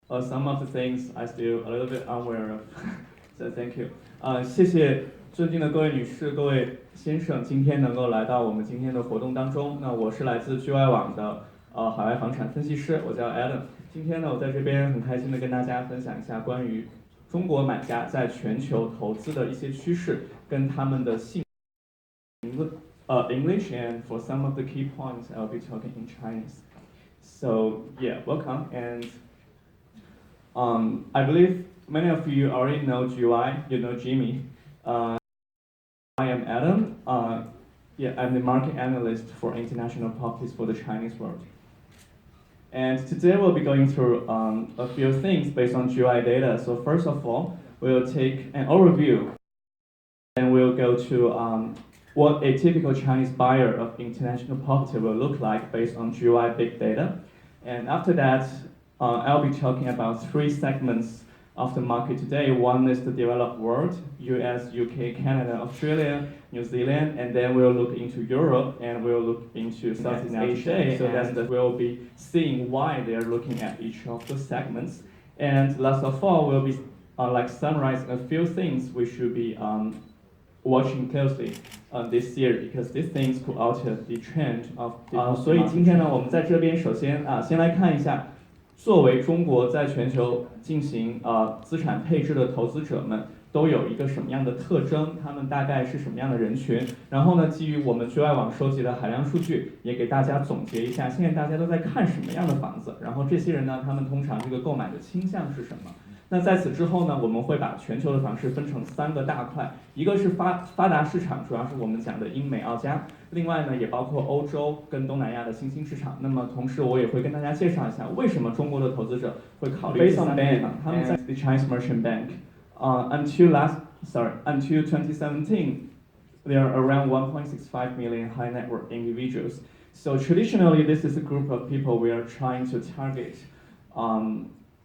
some of the things I still a little bit unaware of. So thank you. 谢谢尊敬的各位女士、各位先生，今天能够来到我们今天的活动当中。那我是来自聚外网的海外房产分析师，我叫 Adam。今天呢，我在这边很开心的跟大家分享一下关于中国买家在全球投资的一些趋势跟他们的信。English, and for some of the key points, I'll be talking in Chinese. So yeah, welcome, and I believe many of you already know Juwai, you know Jimmy. I am Adam. Yeah, I'm the market analyst for international properties for the Chinese world. And today we'll be going through a few things based on Juwai data. So first of all, we'll take an overview, and we'll go to what a typical Chinese buyer of international property will look like based on Juwai big data. And after that, I'll be talking about three segments of the market today. One is the developed world, US, UK, Canada, Australia, New Zealand, and then we'll look into Europe and we'll look into Southeast Asia. So that we'll be seeing why they're looking at each of the segments. And last of all, we'll be like summarizing a few things we should be watching closely this year, because these things could alter the trend of the 所以今天呢，我们在这边首先先来看一下，作为中国在全球进行资产配置的投资者们都有一个什么样的特征，他们大概是什么样的人群。然后呢，基于我们聚外网收集的海量数据，也给大家总结一下，现在大家都在看什么样的房子，然后这些人呢，他们通常这个购买的倾向是什么。那在此之后呢，我们会把全球的房市分成3个大块，一个是发达市场，主要是我们讲的英美澳加，另外呢也包括欧洲跟东南亚的新兴市场。那么同时我也会跟大家介绍一下，为什么中国的投资者会考虑这3个地方。他们在 the Chinese Merchant Bank, until 2017, there are around 1.65 million high net worth individuals. So traditionally, this is a group of people we are trying to target.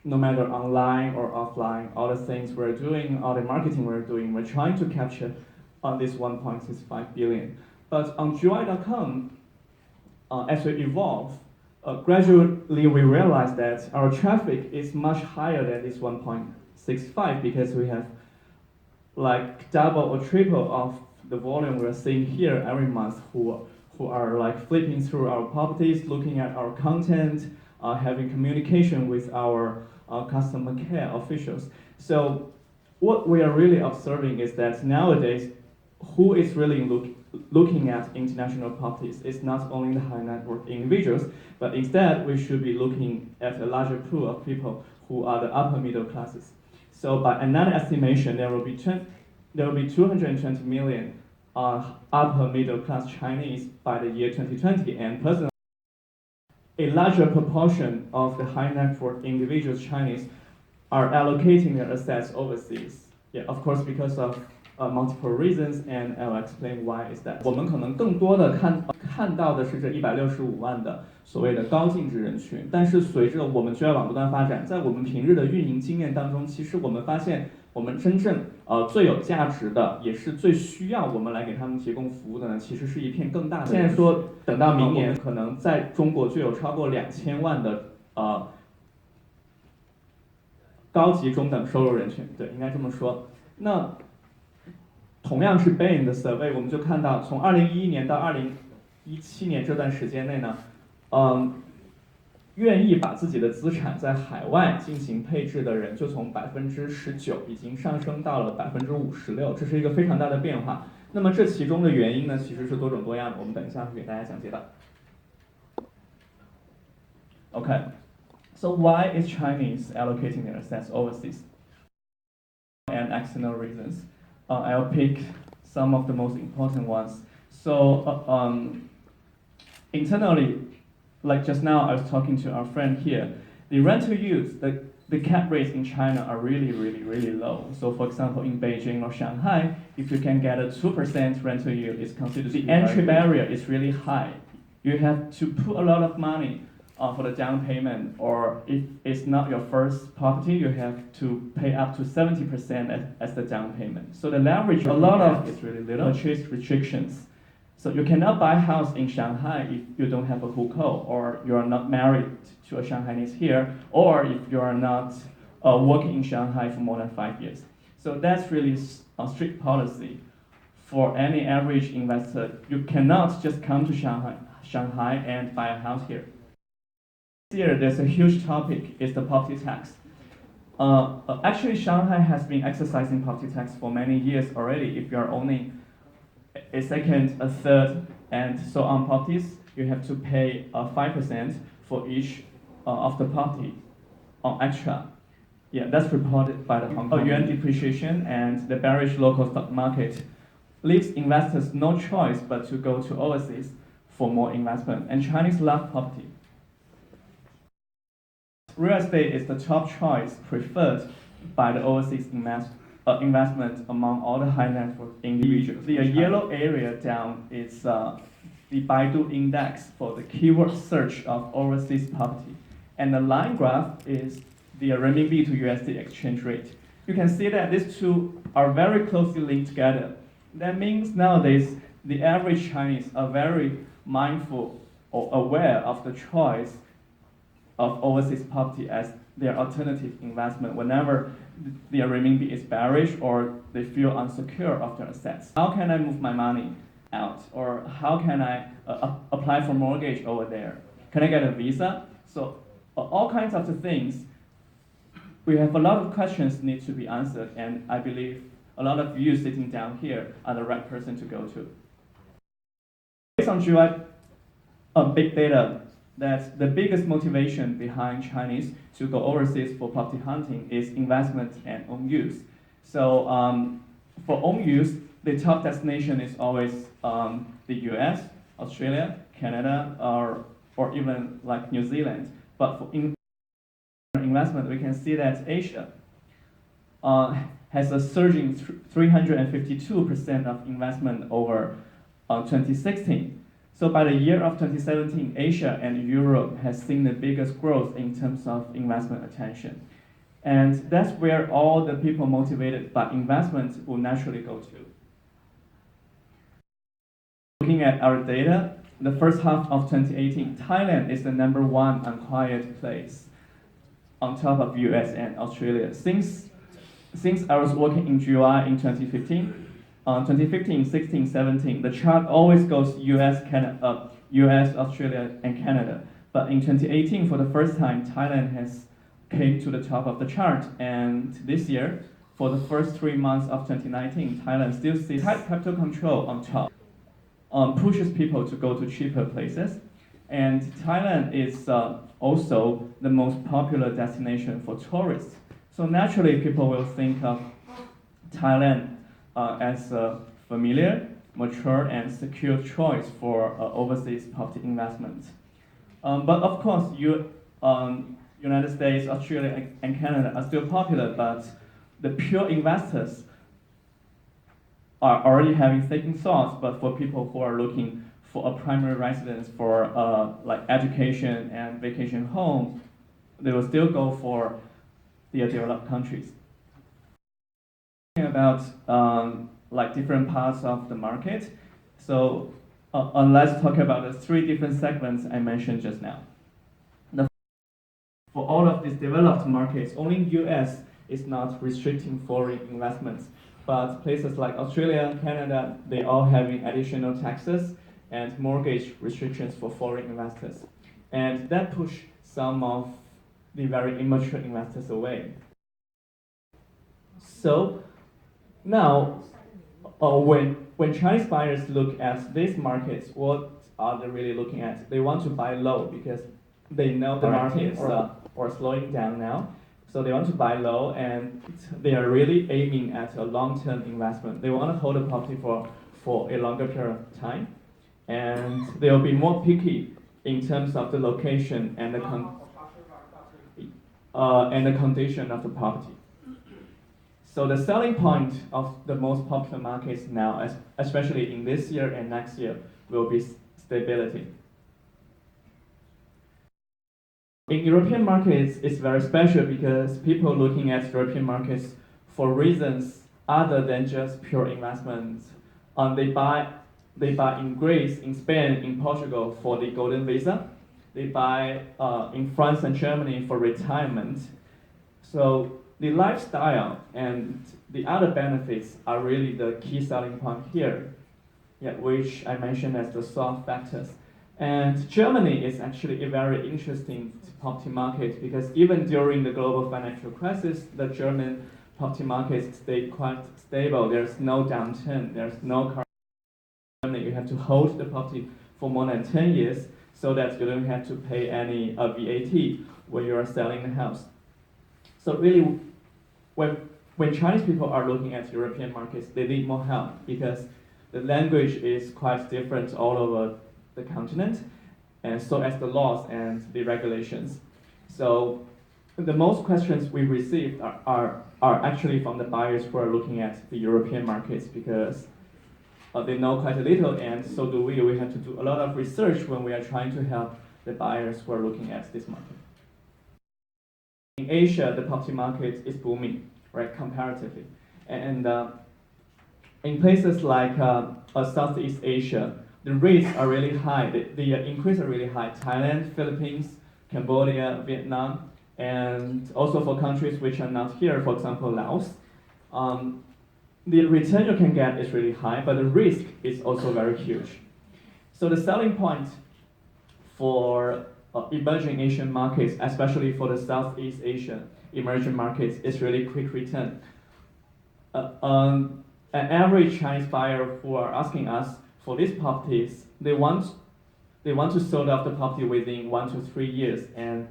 No matter online or offline, all the things we're doing, all the marketing we're doing, we're trying to capture on this 1.65 billion. But on Juwai.com, as we evolve, gradually we realize that our traffic is much higher than this 1.65, because we have like double or triple of the volume we're seeing here every month who are like flipping through our properties, looking at our content, having communication with our customer care officials. So what we are really observing is that nowadays, who is really looking at international properties is not only the high net worth individuals, but instead we should be looking at a larger pool of people who are the upper middle classes. So by another estimation, there will be 220 million upper middle class Chinese by the year 2020, and personally, a larger proportion of the high net worth individuals Chinese are allocating their assets overseas. Yeah, of course, because of multiple reasons, and I'll explain why is that. 我们可能更多的看到的是这165万的所谓的高净值人群，但是随着我们聚外网不断发展，在我们平日的运营经验当中，其实我们发现，我们真正最有价值的，也是最需要我们来给他们提供服务的呢，其实是一片更大的。现在说，等到明年，可能在中国就有超过2000万的高级中等收入人群，对，应该这么说。那同样是 Bain 的 survey， 我们就看到，从2011年到2017年这段时间内呢，愿意把自己的资产在海外进行配置的人，就从19%已经上升到了56%，这是一个非常大的变化。那么这其中的原因呢，其实是多种多样的，我们等一下会给大家讲解的。Okay, so why is Chinese allocating their assets overseas? And external reasons. I'll pick some of the most important ones. So internally, like just now, I was talking to our friend here. The rental yields, the cap rates in China are really, really, really low. So for example, in Beijing or Shanghai, if you can get a 2% rental yield, it's considered the entry barrier is really high. You have to put a lot of money for the down payment, or if it's not your first property, you have to pay up to 70% as the down payment. So the leverage, a lot of is really little purchase restrictions. So you cannot buy a house in Shanghai if you don't have a hukou, or you are not married to a Shanghainese here, or if you are not working in Shanghai for more than 5 years. So that's really a strict policy for any average investor. You cannot just come to Shanghai and buy a house here. Here, there's a huge topic, is the property tax. Actually, Shanghai has been exercising property tax for many years already. If you are owning a second, a third, and so on properties, you have to pay 5% for each of the property on extra. Yeah, that's reported by the Hong Kong yuan depreciation and the bearish local stock market leaves investors no choice but to go to overseas for more investment. And Chinese love property. Real estate is the top choice preferred by the overseas investment among all the high net worth individuals. The yellow area down is the Baidu index for the keyword search of overseas property. And the line graph is the renminbi to USD exchange rate. You can see that these two are very closely linked together. That means nowadays the average Chinese are very mindful or aware of the choice of overseas property as their alternative investment whenever their renminbi is bearish or they feel insecure of their assets. How can I move my money out? Or how can I apply for mortgage over there? Can I get a visa? So all kinds of the things. We have a lot of questions need to be answered, and I believe a lot of you sitting down here are the right person to go to. Based on Juwai big data, that the biggest motivation behind Chinese to go overseas for property hunting is investment and own use. So for own use, the top destination is always the US, Australia, Canada, or even like New Zealand. But for investment, we can see that Asia has a surging 352% of investment over 2016. So by the year of 2017, Asia and Europe has seen the biggest growth in terms of investment attention. And that's where all the people motivated by investment will naturally go to. Looking at our data, the first half of 2018, Thailand is the #1 unquiet place on top of US and Australia. Since I was working in July in 2015, 2015, 16, 17, the chart always goes US, Australia, and Canada. But in 2018, for the first time, Thailand has came to the top of the chart. And this year, for the first 3 months of 2019, Thailand still sees tight capital control on top, pushes people to go to cheaper places. And Thailand is also the most popular destination for tourists. So naturally, people will think of Thailand as a familiar, mature, and secure choice for overseas property investment. But of course, United States, Australia, and Canada are still popular, but the pure investors are already having second thoughts. But for people who are looking for a primary residence for like education and vacation home, they will still go for the developed countries. About like different parts of the market. So let's talk about the 3 different segments I mentioned just now. For all of these developed markets, only US is not restricting foreign investments, but places like Australia, Canada, they all having additional taxes and mortgage restrictions for foreign investors. And that push some of the very immature investors away. So now, when Chinese buyers look at these markets, what are they really looking at? They want to buy low because they know the markets are slowing down now. So they want to buy low, and they are really aiming at a long-term investment. They want to hold a property for a longer period of time, and they will be more picky in terms of the location and the condition of the property. So the selling point of the most popular markets now, especially in this year and next year, will be stability. In European markets, it's very special because people looking at European markets for reasons other than just pure investment, They buy in Greece, in Spain, in Portugal for the golden visa. They buy in France and Germany for retirement. So the lifestyle and the other benefits are really the key selling point here, yeah, which I mentioned as the soft factors. And Germany is actually a very interesting property market because even during the global financial crisis, the German property market stayed quite stable. There's no downturn. There's no car. You have to hold the property for more than 10 years so that you don't have to pay any VAT when you are selling the house. So really, when Chinese people are looking at European markets, they need more help because the language is quite different all over the continent, and so as the laws and the regulations. So the most questions we received are actually from the buyers who are looking at the European markets because they know quite a little, and so do we. We have to do a lot of research when we are trying to help the buyers who are looking at this market. In Asia, the property market is booming, right, comparatively. And in places like Southeast Asia, the rates are really high. The increase are really high. Thailand, Philippines, Cambodia, Vietnam, and also for countries which are not here, for example, Laos. The return you can get is really high, but the risk is also very huge. So the selling point for emerging Asian markets, especially for the Southeast Asia emerging markets, is really quick return. An average Chinese buyer who are asking us for these properties, they want to sell off the property within 1 to 3 years and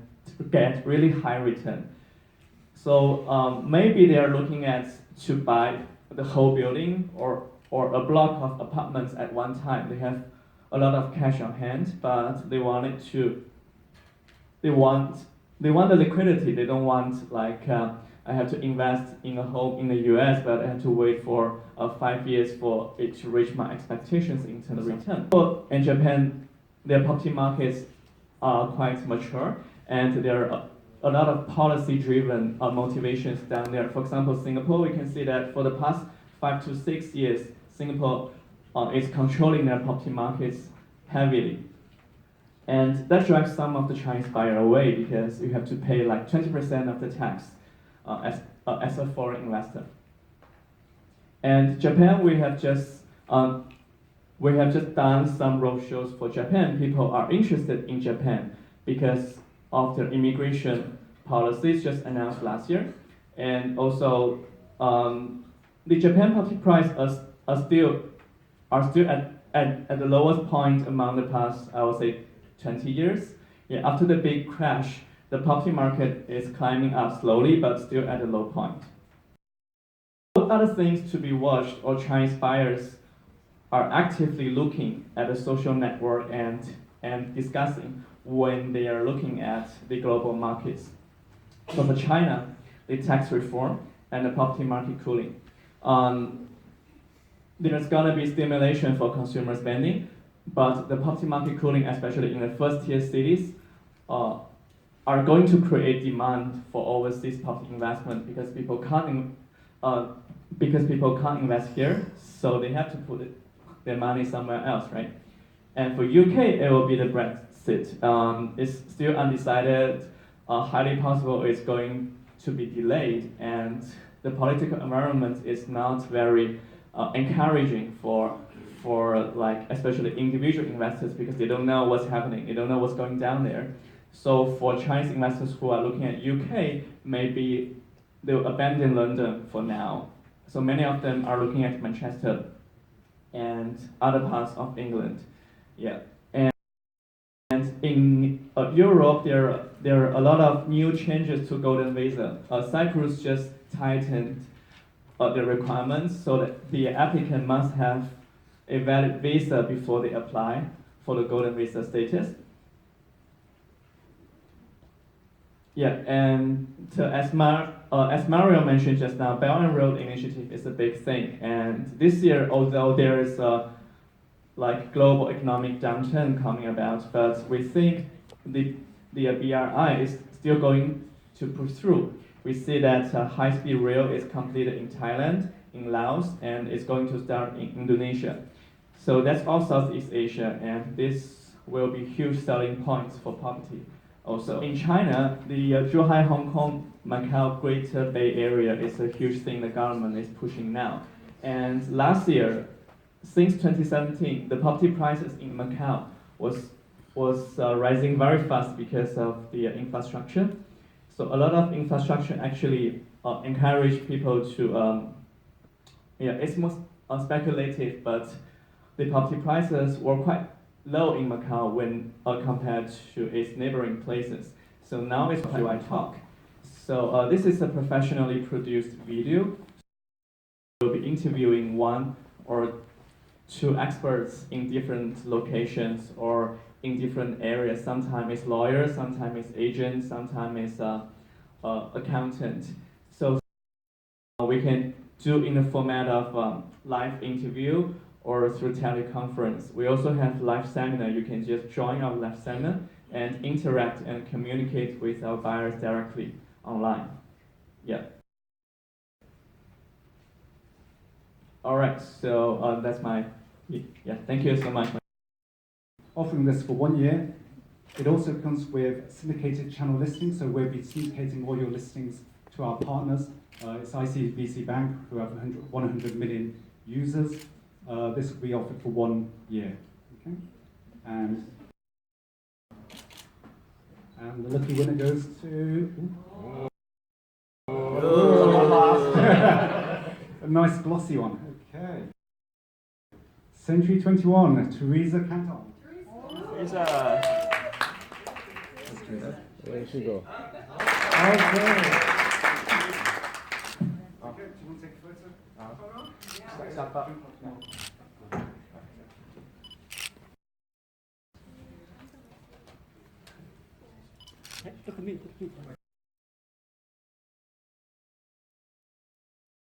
get really high return. So maybe they are looking at to buy the whole building or a block of apartments at one time. They have a lot of cash on hand, but they want the liquidity. They don't want like I have to invest in a home in the US, but I have to wait for 5 years for it to reach my expectations in terms of return. In Japan, their property markets are quite mature, and there are a lot of policy-driven motivations down there. For example, Singapore, we can see that for the past 5 to 6 years, Singapore is controlling their property markets heavily. And that drives some of the Chinese buyer away because you have to pay like 20% of the tax as a foreign investor. And Japan, we have just done some roadshows for Japan. People are interested in Japan because of their immigration policies just announced last year, and also the Japan property price are still at the lowest point among the past, I would say, 20 years. Yeah, after the big crash, the property market is climbing up slowly, but still at a low point. What other things to be watched, or Chinese buyers are actively looking at a social network and discussing when they are looking at the global markets? So for China, the tax reform and the property market cooling. There's gonna be stimulation for consumer spending, but the property market cooling, especially in the first-tier cities, are going to create demand for overseas property investment because people can't invest here, so they have to put their money somewhere else, right? And for UK, it will be the Brexit. It's still undecided. Highly possible it's going to be delayed, and the political environment is not very encouraging for like especially individual investors because they don't know what's happening. They don't know what's going down there. So for Chinese investors who are looking at UK, maybe they'll abandon London for now. So many of them are looking at Manchester and other parts of England. Yeah. And in Europe, there are a lot of new changes to golden visa. Cyprus just tightened the requirements so that the applicant must have a valid visa before they apply for the golden visa status. Yeah, and as Mario mentioned just now, Belt and Road Initiative is a big thing. And this year, although there is a global economic downturn coming about, but we think the BRI is still going to push through. We see that high-speed rail is completed in Thailand, in Laos, and it's going to start in Indonesia. So that's all Southeast Asia, and this will be huge selling points for property. Also, in China, the Zhuhai, Hong Kong, Macau, Greater Bay Area is a huge thing the government is pushing now. And last year, since 2017, the property prices in Macau was rising very fast because of the infrastructure. So a lot of infrastructure actually encourage people to, yeah, it's more speculative, but the property prices were quite low in Macau when compared to its neighboring places. So now it's Juwai Talk. So this is a professionally produced video. We'll be interviewing one or two experts in different locations or in different areas. Sometimes it's lawyers, sometimes it's agents, sometimes it's accountant. So we can do in the format of live interview or through teleconference. We also have live seminar. You can just join our live seminar and interact and communicate with our buyers directly online. Yeah. All right, so that's my, yeah, thank you so much. Offering this for 1 year. It also comes with syndicated channel listings, so we'll be syndicating all your listings to our partners. It's ICBC Bank, who have 100 million users. This will be offered for 1 year. Okay? And the lucky winner goes to... a nice glossy one. Okay. Century 21, Teresa Canton. Teresa. There she go. Okay. Okay, do you want to take a photo?